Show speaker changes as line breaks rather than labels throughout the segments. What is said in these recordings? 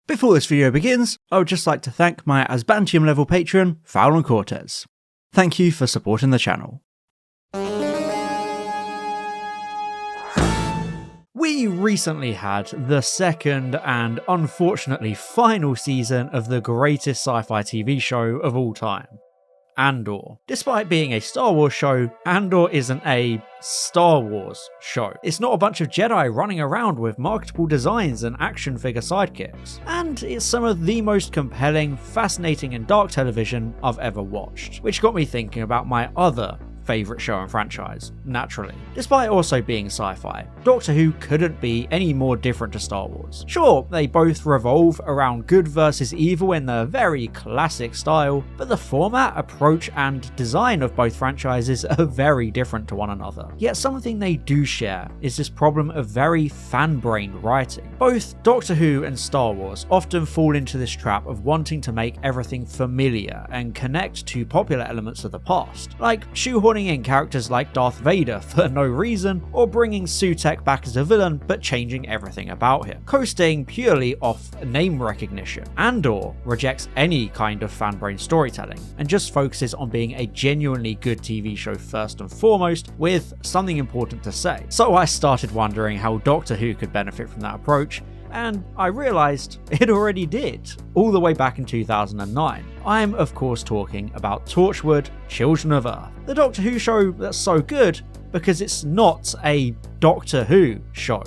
Before this video begins, I would just like to thank my Asbantium level patron, Fallon Cortez. Thank you for supporting the channel. We recently had the second and unfortunately final season of the greatest sci-fi TV show of all time, Andor. Despite being a Star Wars show, Andor isn't a Star Wars show. It's not a bunch of Jedi running around with marketable designs and action figure sidekicks. And it's some of the most compelling, fascinating and dark television I've ever watched, which got me thinking about my other favourite show and franchise, naturally. Despite also being sci-fi, Doctor Who couldn't be any more different to Star Wars. Sure, they both revolve around good versus evil in the very classic style, but the format, approach and design of both franchises are very different to one another. Yet something they do share is this problem of very fan-brained writing. Both Doctor Who and Star Wars often fall into this trap of wanting to make everything familiar and connect to popular elements of the past, like shoehorning in characters like Darth Vader for no reason, or bringing Sutekh back as a villain but changing everything about him, coasting purely off name recognition. Andor rejects any kind of fan-brain storytelling and just focuses on being a genuinely good TV show first and foremost, with something important to say. So I started wondering how Doctor Who could benefit from that approach, and I realised it already did, all the way back in 2009. I'm of course talking about Torchwood, Children of Earth, the Doctor Who show that's so good because it's not a Doctor Who show.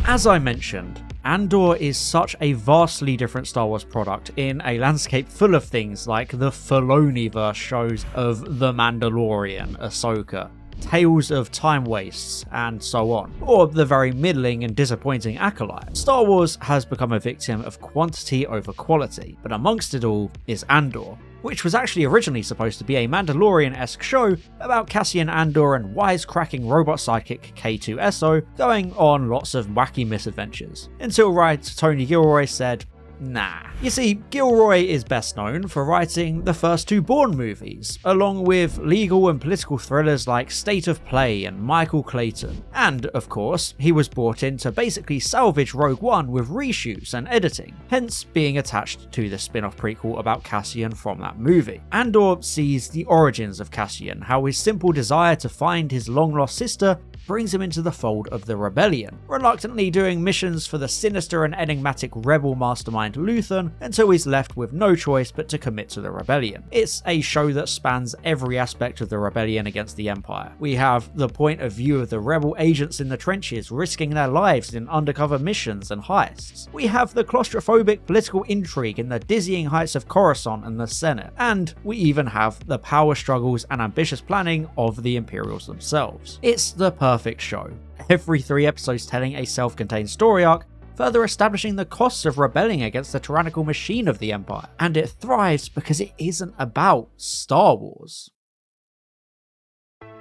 As I mentioned, Andor is such a vastly different Star Wars product in a landscape full of things like the Filoniverse shows of The Mandalorian, Ahsoka, Tales of Time Wastes, and so on, or the very middling and disappointing Acolyte. Star Wars has become a victim of quantity over quality, but amongst it all is Andor, which was actually originally supposed to be a Mandalorian-esque show about Cassian Andor and wisecracking robot sidekick K2SO going on lots of wacky misadventures, until writer Tony Gilroy said, nah. You see, Gilroy is best known for writing the first two Bourne movies, along with legal and political thrillers like State of Play and Michael Clayton. And, of course, he was brought in to basically salvage Rogue One with reshoots and editing, hence being attached to the spin-off prequel about Cassian from that movie. Andor sees the origins of Cassian, how his simple desire to find his long-lost sister brings him into the fold of the rebellion, reluctantly doing missions for the sinister and enigmatic rebel mastermind Luthen until he's left with no choice but to commit to the rebellion. It's a show that spans every aspect of the rebellion against the Empire. We have the point of view of the rebel agents in the trenches risking their lives in undercover missions and heists. We have the claustrophobic political intrigue in the dizzying heights of Coruscant and the Senate. And we even have the power struggles and ambitious planning of the Imperials themselves. It's the perfect show. Every 3 episodes telling a self-contained story arc, further establishing the costs of rebelling against the tyrannical machine of the Empire. And it thrives because it isn't about Star Wars.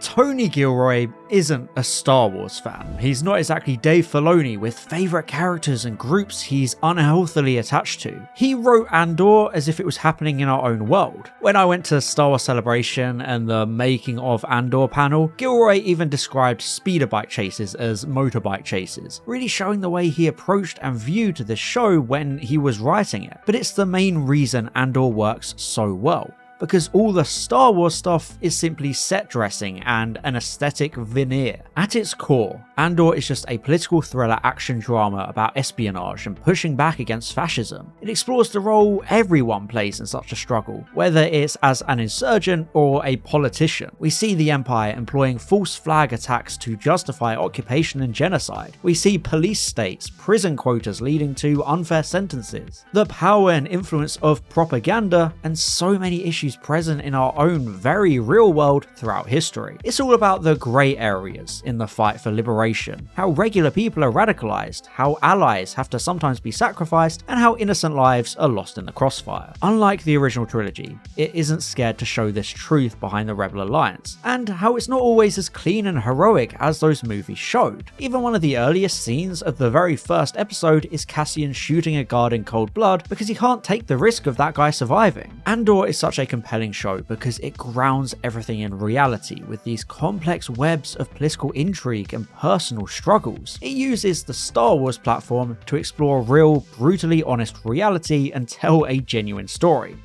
Tony Gilroy isn't a Star Wars fan. He's not exactly Dave Filoni with favourite characters and groups he's unhealthily attached to. He wrote Andor as if it was happening in our own world. When I went to Star Wars Celebration and the Making of Andor panel, Gilroy even described speeder bike chases as motorbike chases, really showing the way he approached and viewed this show when he was writing it. But it's the main reason Andor works so well, because all the Star Wars stuff is simply set dressing and an aesthetic veneer. At its core, Andor is just a political thriller action drama about espionage and pushing back against fascism. It explores the role everyone plays in such a struggle, whether it's as an insurgent or a politician. We see the Empire employing false flag attacks to justify occupation and genocide. We see police states, prison quotas leading to unfair sentences, the power and influence of propaganda, and so many issues present in our own very real world throughout history. It's all about the grey areas in the fight for liberation, how regular people are radicalized, how allies have to sometimes be sacrificed, and how innocent lives are lost in the crossfire. Unlike the original trilogy, it isn't scared to show this truth behind the Rebel Alliance, and how it's not always as clean and heroic as those movies showed. Even one of the earliest scenes of the very first episode is Cassian shooting a guard in cold blood because he can't take the risk of that guy surviving. Andor is such a compelling show because it grounds everything in reality with these complex webs of political intrigue and personal struggles. It uses the Star Wars platform to explore real, brutally honest reality and tell a genuine story.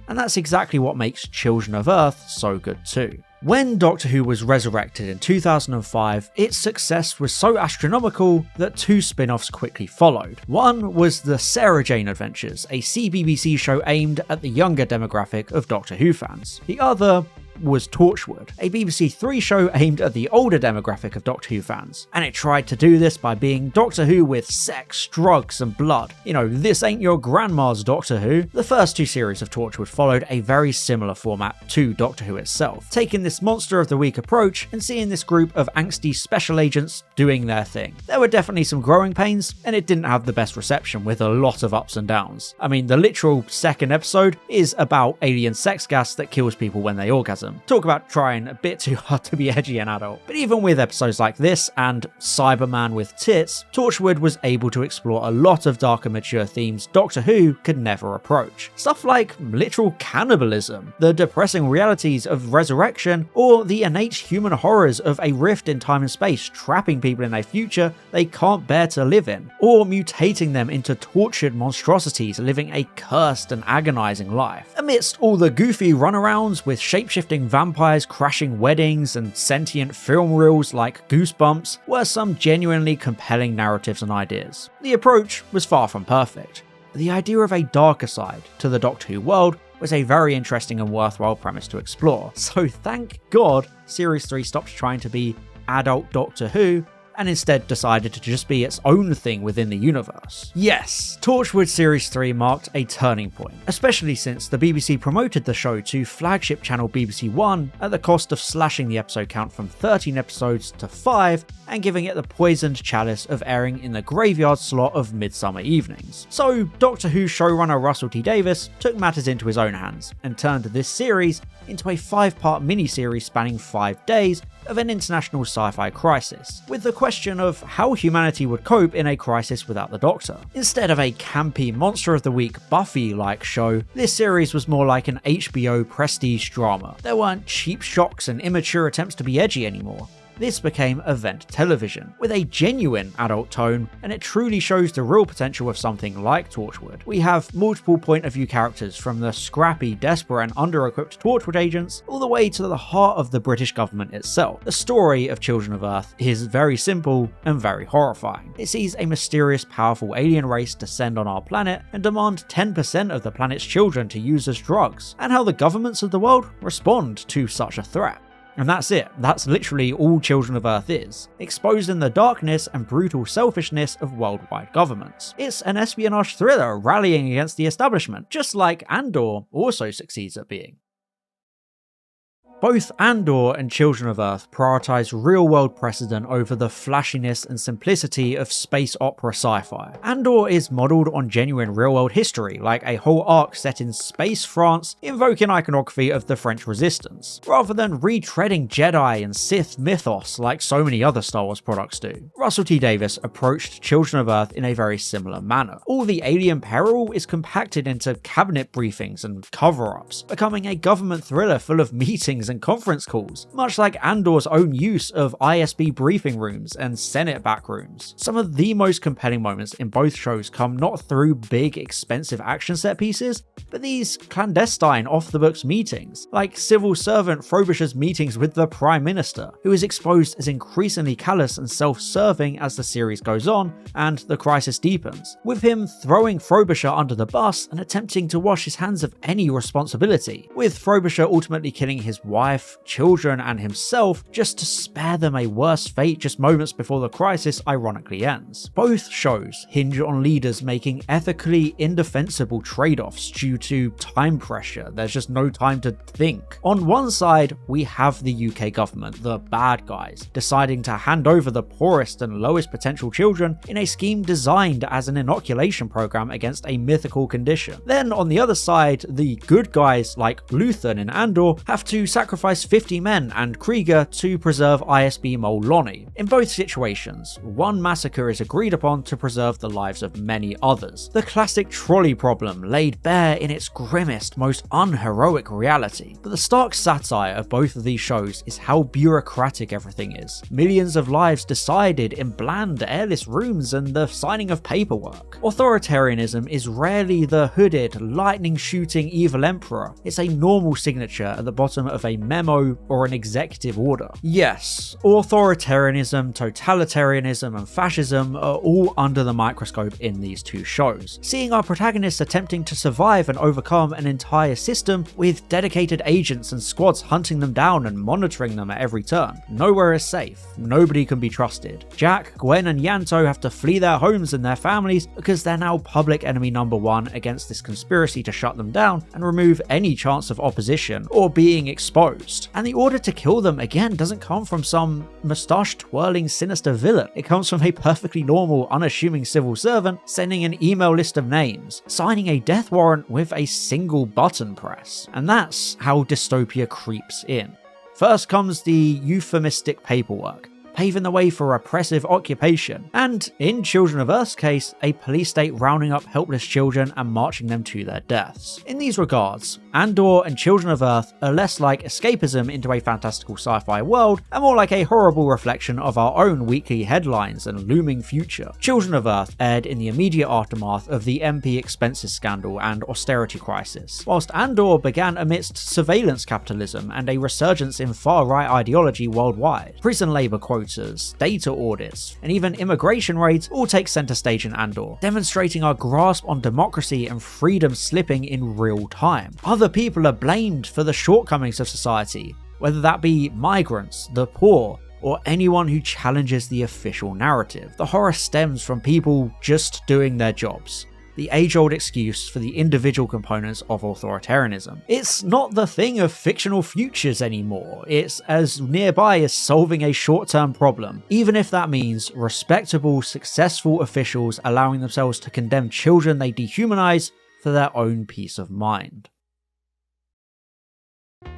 And that's exactly what makes Children of Earth so good too. When Doctor Who was resurrected in 2005, its success was so astronomical that 2 spin-offs quickly followed. One was the Sarah Jane Adventures, a CBBC show aimed at the younger demographic of Doctor Who fans. The other was Torchwood, a BBC 3 show aimed at the older demographic of Doctor Who fans, and it tried to do this by being Doctor Who with sex, drugs and blood. You know, this ain't your grandma's Doctor Who. The first 2 series of Torchwood followed a very similar format to Doctor Who itself, taking this Monster of the Week approach and seeing this group of angsty special agents doing their thing. There were definitely some growing pains, and it didn't have the best reception with a lot of ups and downs. I mean, the literal second episode is about alien sex gas that kills people when they orgasm. Talk about trying a bit too hard to be edgy and adult. But even with episodes like this and Cyberman with tits, Torchwood was able to explore a lot of dark and mature themes Doctor Who could never approach. Stuff like literal cannibalism, the depressing realities of resurrection, or the innate human horrors of a rift in time and space trapping people in a future they can't bear to live in, or mutating them into tortured monstrosities living a cursed and agonizing life. Amidst all the goofy runarounds with shape-shifting vampires crashing weddings and sentient film reels like Goosebumps were some genuinely compelling narratives and ideas. The approach was far from perfect. The idea of a darker side to the Doctor Who world was a very interesting and worthwhile premise to explore, so thank God Series 3 stopped trying to be adult Doctor Who and instead decided to just be its own thing within the universe. Yes, Torchwood Series 3 marked a turning point, especially since the BBC promoted the show to flagship channel BBC One at the cost of slashing the episode count from 13 episodes to 5 and giving it the poisoned chalice of airing in the graveyard slot of midsummer evenings. So Doctor Who showrunner Russell T Davies took matters into his own hands and turned this series into a 5-part miniseries spanning 5 days of an international sci-fi crisis, with the question of how humanity would cope in a crisis without the Doctor. Instead of a campy Monster of the Week Buffy-like show, this series was more like an HBO prestige drama. There weren't cheap shocks and immature attempts to be edgy anymore. This became event television, with a genuine adult tone, and it truly shows the real potential of something like Torchwood. We have multiple point of view characters, from the scrappy, desperate and under-equipped Torchwood agents, all the way to the heart of the British government itself. The story of Children of Earth is very simple and very horrifying. It sees a mysterious, powerful alien race descend on our planet and demand 10% of the planet's children to use as drugs, and how the governments of the world respond to such a threat. And that's it. That's literally all Children of Earth is, exposing the darkness and brutal selfishness of worldwide governments. It's an espionage thriller rallying against the establishment, just like Andor also succeeds at being. Both Andor and Children of Earth prioritize real-world precedent over the flashiness and simplicity of space opera sci-fi. Andor is modelled on genuine real-world history, like a whole arc set in space France, invoking iconography of the French Resistance, rather than retreading Jedi and Sith mythos like so many other Star Wars products do. Russell T Davies approached Children of Earth in a very similar manner. All the alien peril is compacted into cabinet briefings and cover-ups, becoming a government thriller full of meetings and conference calls, much like Andor's own use of ISB briefing rooms and Senate backrooms. Some of the most compelling moments in both shows come not through big, expensive action set pieces, but these clandestine, off-the-books meetings, like civil servant Frobisher's meetings with the Prime Minister, who is exposed as increasingly callous and self-serving as the series goes on and the crisis deepens, with him throwing Frobisher under the bus and attempting to wash his hands of any responsibility, with Frobisher ultimately killing his wife, children and himself just to spare them a worse fate just moments before the crisis ironically ends. Both shows hinge on leaders making ethically indefensible trade-offs due to time pressure. There's just no time to think. On one side, we have the UK government, the bad guys, deciding to hand over the poorest and lowest potential children in a scheme designed as an inoculation program against a mythical condition. Then on the other side, the good guys like Luthen in Andor have to sacrifice sacrifice 50 men and Krieger to preserve ISB mole Lonnie. In both situations, one massacre is agreed upon to preserve the lives of many others. The classic trolley problem laid bare in its grimmest, most unheroic reality. But the stark satire of both of these shows is how bureaucratic everything is. Millions of lives decided in bland, airless rooms and the signing of paperwork. Authoritarianism is rarely the hooded, lightning-shooting evil emperor. It's a normal signature at the bottom of a memo or an executive order. Yes, authoritarianism, totalitarianism, and fascism are all under the microscope in these two shows. Seeing our protagonists attempting to survive and overcome an entire system with dedicated agents and squads hunting them down and monitoring them at every turn. Nowhere is safe. Nobody can be trusted. Jack, Gwen, and Yanto have to flee their homes and their families because they're now public enemy number one against this conspiracy to shut them down and remove any chance of opposition or being exposed. And the order to kill them again doesn't come from some moustache-twirling sinister villain. It comes from a perfectly normal, unassuming civil servant sending an email list of names, signing a death warrant with a single button press. And that's how dystopia creeps in. First comes the euphemistic paperwork, paving the way for oppressive occupation, and, in Children of Earth's case, a police state rounding up helpless children and marching them to their deaths. In these regards, Andor and Children of Earth are less like escapism into a fantastical sci-fi world, and more like a horrible reflection of our own weekly headlines and looming future. Children of Earth aired in the immediate aftermath of the MP expenses scandal and austerity crisis, whilst Andor began amidst surveillance capitalism and a resurgence in far-right ideology worldwide. Prison labour quotas, data audits, and even immigration raids all take centre stage in Andor, demonstrating our grasp on democracy and freedom slipping in real time. Other people are blamed for the shortcomings of society, whether that be migrants, the poor, or anyone who challenges the official narrative. The horror stems from people just doing their jobs, the age-old excuse for the individual components of authoritarianism. It's not the thing of fictional futures anymore. It's as nearby as solving a short-term problem, even if that means respectable, successful officials allowing themselves to condemn children they dehumanize for their own peace of mind.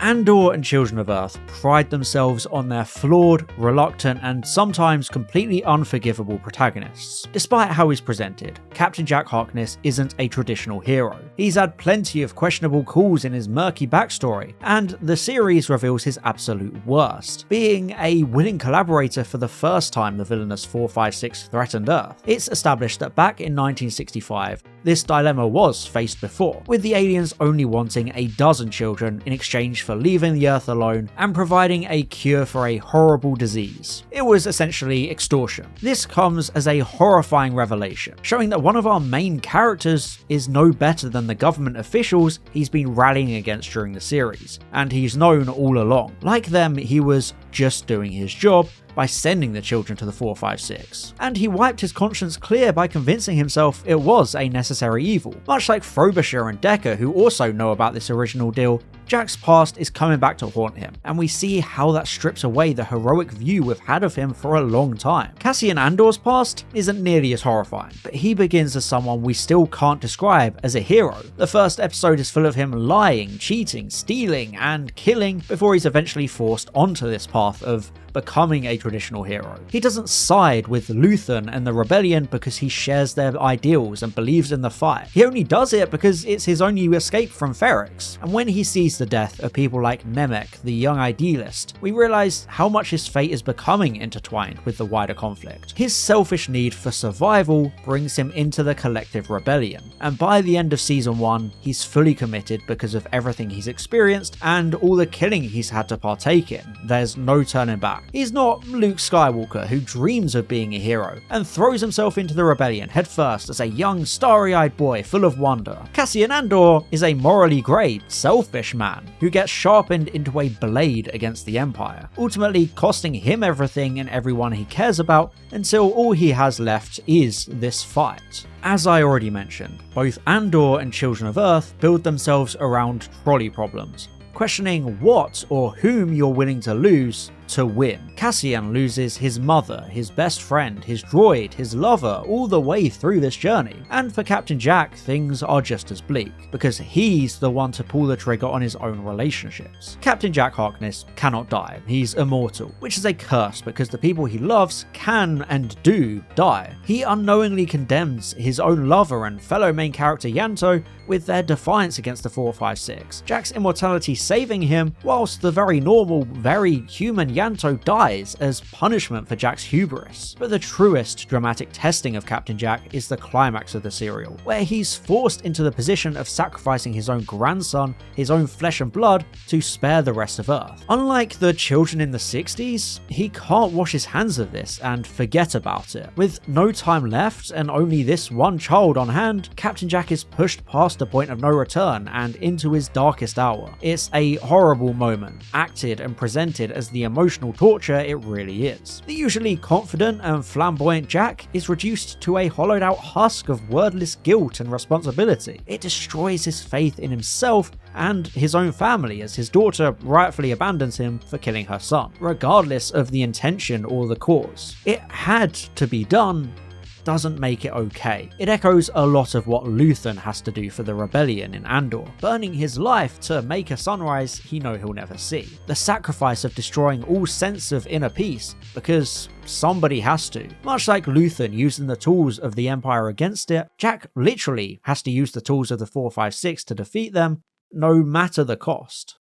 Andor and Children of Earth pride themselves on their flawed, reluctant, and sometimes completely unforgivable protagonists. Despite how he's presented, Captain Jack Harkness isn't a traditional hero. He's had plenty of questionable calls in his murky backstory, and the series reveals his absolute worst, being a willing collaborator for the first time the villainous 456 threatened Earth. It's established that back in 1965, this dilemma was faced before, with the aliens only wanting a dozen children in exchange for leaving the Earth alone and providing a cure for a horrible disease. It was essentially extortion. This comes as a horrifying revelation, showing that one of our main characters is no better than the government officials he's been rallying against during the series, and he's known all along. Like them, he was just doing his job by sending the children to the 456. And he wiped his conscience clear by convincing himself it was a necessary evil. Much like Frobisher and Decker, who also know about this original deal, Jack's past is coming back to haunt him, and we see how that strips away the heroic view we've had of him for a long time. Cassian Andor's past isn't nearly as horrifying, but he begins as someone we still can't describe as a hero. The first episode is full of him lying, cheating, stealing, and killing before he's eventually forced onto this path of becoming a traditional hero. He doesn't side with Luthen and the rebellion because he shares their ideals and believes in the fight. He only does it because it's his only escape from Ferrix. And when he sees the death of people like Nemec, the young idealist, we realize how much his fate is becoming intertwined with the wider conflict. His selfish need for survival brings him into the collective rebellion, and by the end of season 1, he's fully committed because of everything he's experienced and all the killing he's had to partake in. There's no turning back. He's not Luke Skywalker, who dreams of being a hero and throws himself into the rebellion headfirst as a young, starry-eyed boy full of wonder. Cassian Andor is a morally grey, selfish man who gets sharpened into a blade against the Empire, ultimately costing him everything and everyone he cares about until all he has left is this fight. As I already mentioned, both Andor and Children of Earth build themselves around trolley problems, questioning what or whom you're willing to lose to win. Cassian loses his mother, his best friend, his droid, his lover, all the way through this journey. And for Captain Jack, things are just as bleak, because he's the one to pull the trigger on his own relationships. Captain Jack Harkness cannot die, he's immortal, which is a curse because the people he loves can and do die. He unknowingly condemns his own lover and fellow main character Yanto with their defiance against the 456, Jack's immortality saving him, whilst the very normal, very human Yanto dies as punishment for Jack's hubris. But the truest dramatic testing of Captain Jack is the climax of the serial, where he's forced into the position of sacrificing his own grandson, his own flesh and blood, to spare the rest of Earth. Unlike the children in the 60s, he can't wash his hands of this and forget about it. With no time left and only this one child on hand, Captain Jack is pushed past the point of no return and into his darkest hour. It's a horrible moment, acted and presented as the emotional torture it really is. The usually confident and flamboyant Jack is reduced to a hollowed out husk of wordless guilt and responsibility. It destroys his faith in himself and his own family as his daughter rightfully abandons him for killing her son, regardless of the intention or the cause. It had to be done doesn't make it okay. It echoes a lot of what Luthen has to do for the rebellion in Andor, burning his life to make a sunrise he knows he'll never see. The sacrifice of destroying all sense of inner peace because somebody has to. Much like Luthen using the tools of the Empire against it, Jack literally has to use the tools of the 456 to defeat them, no matter the cost.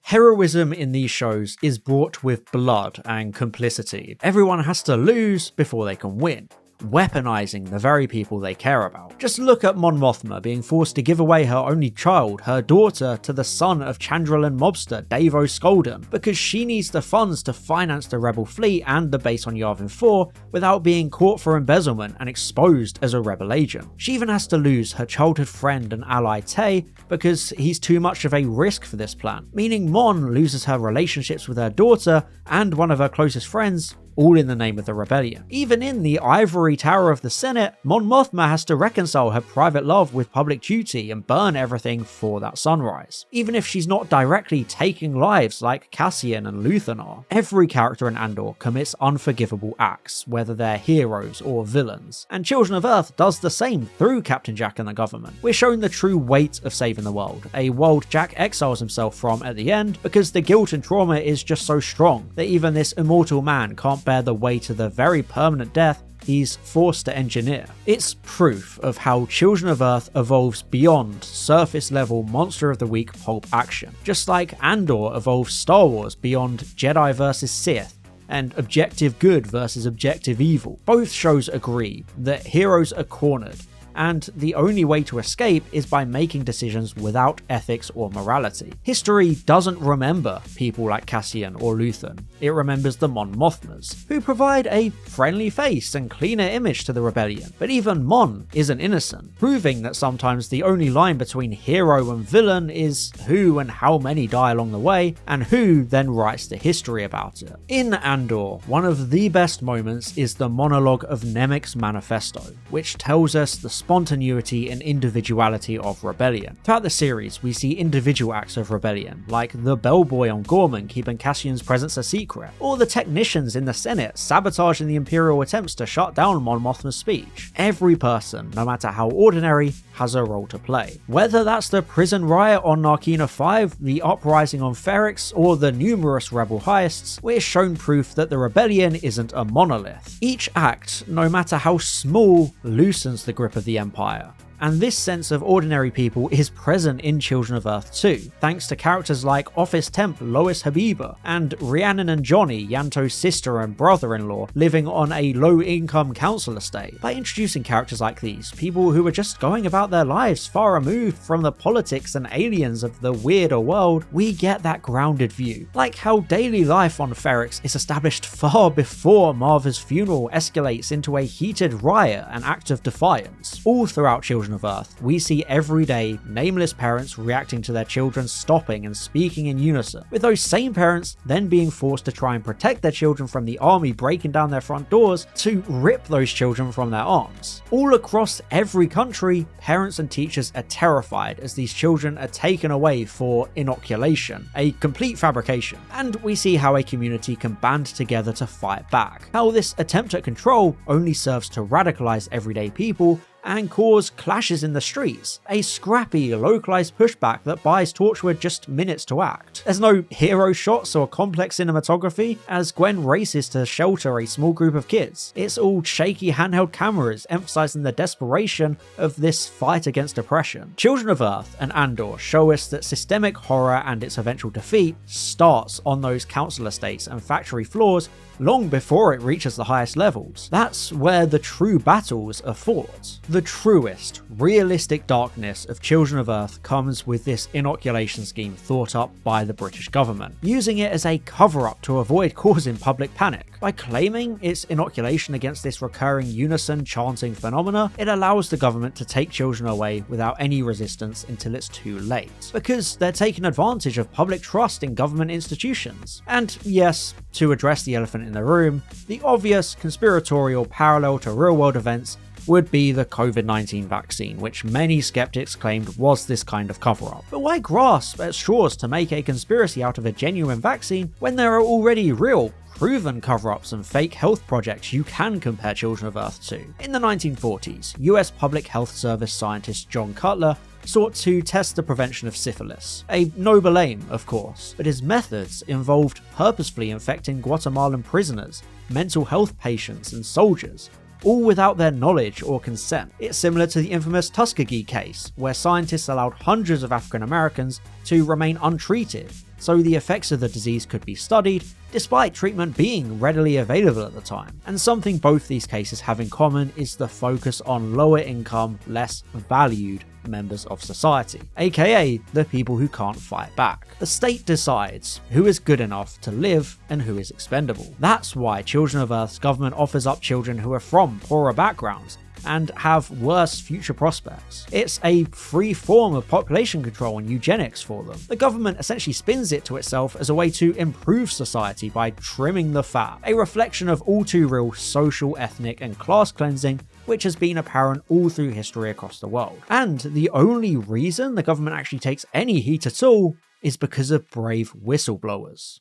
Heroism in these shows is brought with blood and complicity. Everyone has to lose before they can win, weaponizing the very people they care about. Just look at Mon Mothma being forced to give away her only child, her daughter, to the son of Chandrilan mobster Davo Skolden, because she needs the funds to finance the rebel fleet and the base on Yavin 4 without being caught for embezzlement and exposed as a rebel agent. She even has to lose her childhood friend and ally Tay because he's too much of a risk for this plan, meaning Mon loses her relationships with her daughter and one of her closest friends, all in the name of the rebellion. Even in the ivory tower of the Senate, Mon Mothma has to reconcile her private love with public duty and burn everything for that sunrise. Even if she's not directly taking lives like Cassian and Luthen are, every character in Andor commits unforgivable acts, whether they're heroes or villains, and Children of Earth does the same through Captain Jack and the government. We're shown the true weight of saving the world, a world Jack exiles himself from at the end because the guilt and trauma is just so strong that even this immortal man can't bear the weight of the very permanent death he's forced to engineer. It's proof of how Children of Earth evolves beyond surface level monster of the week pulp action, just like Andor evolves Star Wars beyond Jedi versus Sith and objective good versus objective evil. Both shows agree that heroes are cornered, and the only way to escape is by making decisions without ethics or morality. History doesn't remember people like Cassian or Luthen, it remembers the Mon Mothmas, who provide a friendly face and cleaner image to the rebellion. But even Mon isn't innocent, proving that sometimes the only line between hero and villain is who and how many die along the way, and who then writes the history about it. In Andor, one of the best moments is the monologue of Nemik's manifesto, which tells us the spontaneity and individuality of rebellion. Throughout the series, we see individual acts of rebellion, like the bellboy on Gorman keeping Cassian's presence a secret, or the technicians in the Senate sabotaging the Imperial attempts to shut down Mon Mothma's speech. Every person, no matter how ordinary, has a role to play. Whether that's the prison riot on Narkina 5, the uprising on Ferrix, or the numerous rebel heists, we're shown proof that the rebellion isn't a monolith. Each act, no matter how small, loosens the grip of the Empire. And this sense of ordinary people is present in Children of Earth too, thanks to characters like Office Temp Lois Habiba and Rhiannon and Johnny, Yanto's sister and brother-in-law, living on a low-income council estate. By introducing characters like these, people who are just going about their lives far removed from the politics and aliens of the weirder world, we get that grounded view. Like how daily life on Ferrix is established far before Marva's funeral escalates into a heated riot and act of defiance. All throughout Children Children of Earth, we see everyday, nameless parents reacting to their children stopping and speaking in unison, with those same parents then being forced to try and protect their children from the army breaking down their front doors to rip those children from their arms. All across every country, parents and teachers are terrified as these children are taken away for inoculation, a complete fabrication, and we see how a community can band together to fight back. How this attempt at control only serves to radicalize everyday people and cause clashes in the streets, a scrappy, localized pushback that buys Torchwood just minutes to act. There's no hero shots or complex cinematography as Gwen races to shelter a small group of kids. It's all shaky handheld cameras emphasizing the desperation of this fight against oppression. Children of Earth and Andor show us that systemic horror and its eventual defeat starts on those council estates and factory floors long before it reaches the highest levels. That's where the true battles are fought. The truest, realistic darkness of Children of Earth comes with this inoculation scheme thought up by the British government, using it as a cover-up to avoid causing public panic. By claiming its inoculation against this recurring unison chanting phenomena, it allows the government to take children away without any resistance until it's too late, because they're taking advantage of public trust in government institutions. And yes, to address the elephant in the room, the obvious conspiratorial parallel to real-world events would be the COVID-19 vaccine, which many skeptics claimed was this kind of cover-up. But why grasp at straws to make a conspiracy out of a genuine vaccine when there are already real, proven cover-ups and fake health projects you can compare Children of Earth to? In the 1940s, US Public Health Service scientist John Cutler sought to test the prevention of syphilis. A noble aim, of course, but his methods involved purposefully infecting Guatemalan prisoners, mental health patients, and soldiers, all without their knowledge or consent. It's similar to the infamous Tuskegee case, where scientists allowed hundreds of African Americans to remain untreated, so the effects of the disease could be studied, despite treatment being readily available at the time. And something both these cases have in common is the focus on lower income, less valued members of society, aka the people who can't fight back. The state decides who is good enough to live and who is expendable. That's why Children of Earth's government offers up children who are from poorer backgrounds and have worse future prospects. It's a free form of population control and eugenics for them. The government essentially spins it to itself as a way to improve society by trimming the fat, a reflection of all too real social, ethnic, and class cleansing which has been apparent all through history across the world. And the only reason the government actually takes any heat at all is because of brave whistleblowers.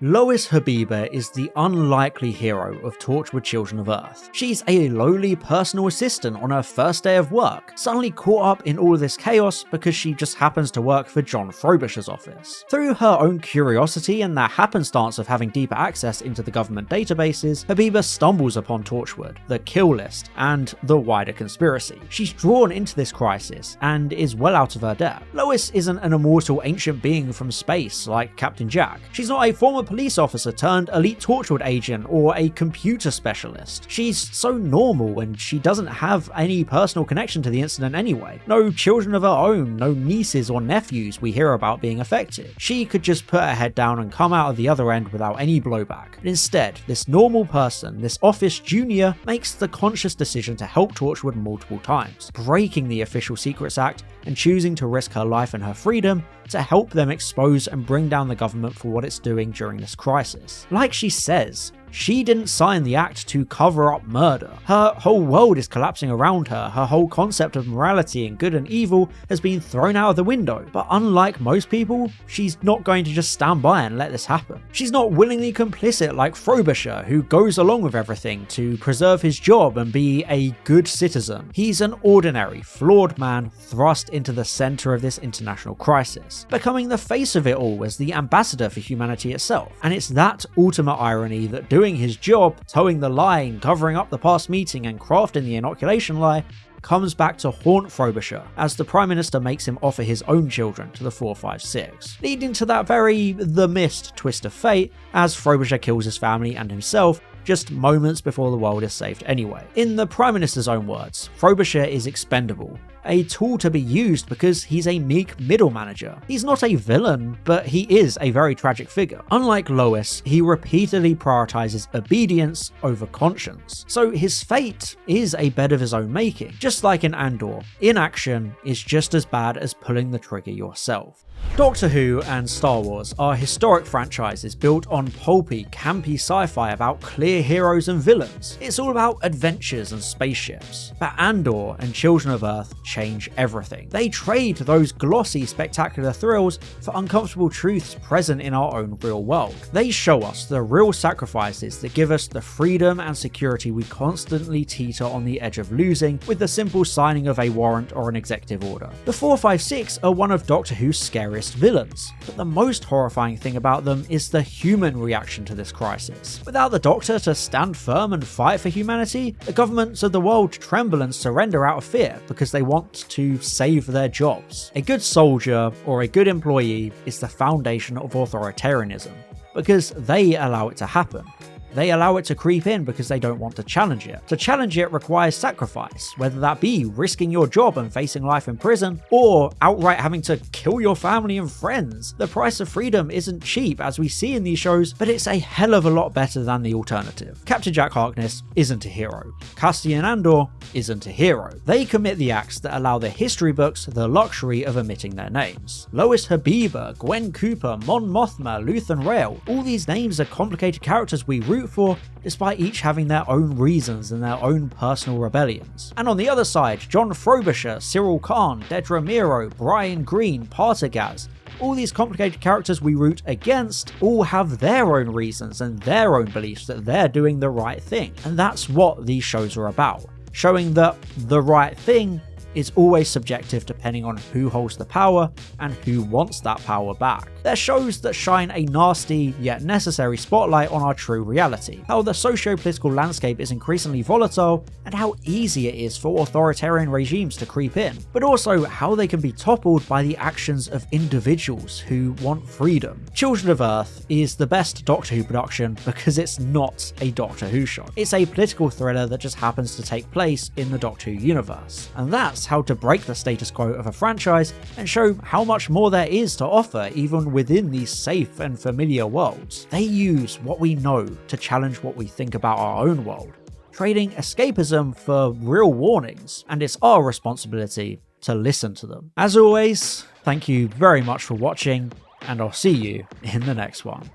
Lois Habiba is the unlikely hero of Torchwood Children of Earth. She's a lowly personal assistant on her first day of work, suddenly caught up in all of this chaos because she just happens to work for John Frobisher's office. Through her own curiosity and the happenstance of having deeper access into the government databases, Habiba stumbles upon Torchwood, the kill list, and the wider conspiracy. She's drawn into this crisis and is well out of her depth. Lois isn't an immortal ancient being from space like Captain Jack. She's not a former police officer turned elite Torchwood agent or a computer specialist. She's so normal and she doesn't have any personal connection to the incident anyway. No children of her own, no nieces or nephews we hear about being affected. She could just put her head down and come out of the other end without any blowback. But instead, this normal person, this office junior, makes the conscious decision to help Torchwood multiple times, breaking the Official Secrets Act and choosing to risk her life and her freedom to help them expose and bring down the government for what it's doing during this crisis. Like she says, she didn't sign the act to cover up murder. Her whole world is collapsing around her. Her whole concept of morality and good and evil has been thrown out of the window. But unlike most people, she's not going to just stand by and let this happen. She's not willingly complicit like Frobisher, who goes along with everything to preserve his job and be a good citizen. He's an ordinary, flawed man thrust into the center of this international crisis, becoming the face of it all as the ambassador for humanity itself. And it's that ultimate irony that doing his job, towing the line, covering up the past meeting and crafting the inoculation lie, comes back to haunt Frobisher as the Prime Minister makes him offer his own children to the 456, leading to that very The Mist twist of fate as Frobisher kills his family and himself just moments before the world is saved anyway. In the Prime Minister's own words, Frobisher is expendable, a tool to be used because he's a meek middle manager. He's not a villain, but he is a very tragic figure. Unlike Lois, he repeatedly prioritizes obedience over conscience, so his fate is a bed of his own making. Just like in Andor, inaction is just as bad as pulling the trigger yourself. Doctor Who and Star Wars are historic franchises built on pulpy, campy sci-fi about clear heroes and villains. It's all about adventures and spaceships. But Andor and Children of Earth change everything. They trade those glossy, spectacular thrills for uncomfortable truths present in our own real world. They show us the real sacrifices that give us the freedom and security we constantly teeter on the edge of losing with the simple signing of a warrant or an executive order. The 456 are one of Doctor Who's scariest villains, but the most horrifying thing about them is the human reaction to this crisis. Without the Doctor to stand firm and fight for humanity, the governments of the world tremble and surrender out of fear because they want to save their jobs. A good soldier or a good employee is the foundation of authoritarianism because they allow it to happen. They allow it to creep in because they don't want to challenge it. To challenge it requires sacrifice, whether that be risking your job and facing life in prison, or outright having to kill your family and friends. The price of freedom isn't cheap, as we see in these shows, but it's a hell of a lot better than the alternative. Captain Jack Harkness isn't a hero. Cassian Andor isn't a hero. They commit the acts that allow the history books the luxury of omitting their names. Lois Habiba, Gwen Cooper, Mon Mothma, Luthen Rael, all these names are complicated characters we root for, despite each having their own reasons and their own personal rebellions. And on the other side, John Frobisher, Cyril Khan, Dedra Miro, Brian Greene, Partagaz, all these complicated characters we root against all have their own reasons and their own beliefs that they're doing the right thing. And that's what these shows are about, showing that the right thing is always subjective depending on who holds the power and who wants that power back. They're shows that shine a nasty yet necessary spotlight on our true reality, how the socio-political landscape is increasingly volatile and how easy it is for authoritarian regimes to creep in, but also how they can be toppled by the actions of individuals who want freedom. Children of Earth is the best Doctor Who production because it's not a Doctor Who show. It's a political thriller that just happens to take place in the Doctor Who universe, and that's how to break the status quo of a franchise and show how much more there is to offer even within these safe and familiar worlds. They use what we know to challenge what we think about our own world, trading escapism for real warnings, and it's our responsibility to listen to them. As always, thank you very much for watching, and I'll see you in the next one.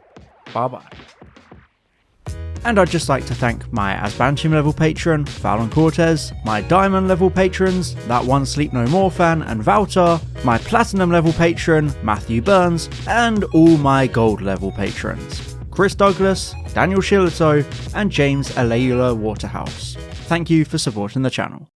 Bye bye. And I'd just like to thank my Asbantium level patron, Fallon Cortez, my Diamond level patrons, That One Sleep No More fan and Valtar, my Platinum level patron, Matthew Burns, and all my Gold level patrons, Chris Douglas, Daniel Shillito, and James Aleula Waterhouse. Thank you for supporting the channel.